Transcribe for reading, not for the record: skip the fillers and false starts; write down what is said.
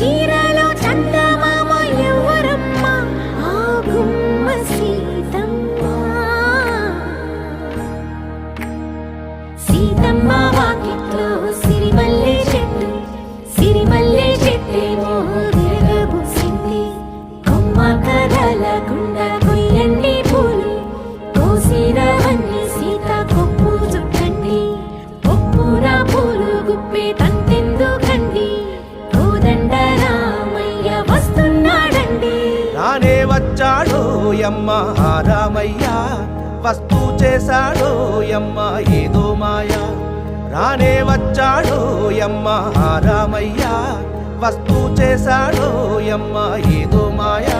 చీరలో చందమామ ఎవరమ్మ ఆ గుమ్మ సీతమ్మ సీతమ్మ వాకిట్లో సిరిమల్లె చెట్టు సిరిమల్లె చెట్టేమో విరగబూసింది కొమ్మ కదలకుండా కొయ్యండి పూలు కోసిరవన్నీ సీత కొప్పు చుట్టండి కొప్పున పూలు గుప్పే తంతెందుకండి కోదండ రామయ్య వస్తున్నాడండి రానే వచ్చాడో యమ్మ ఆ రామయ్య వస్తూ చేశాడో యమ్మ ఏదో మాయా రానే వచ్చాడో యమ్మ ఆ రామయ్య వస్తూ చేశాడో యమ్మ ఏదో మాయా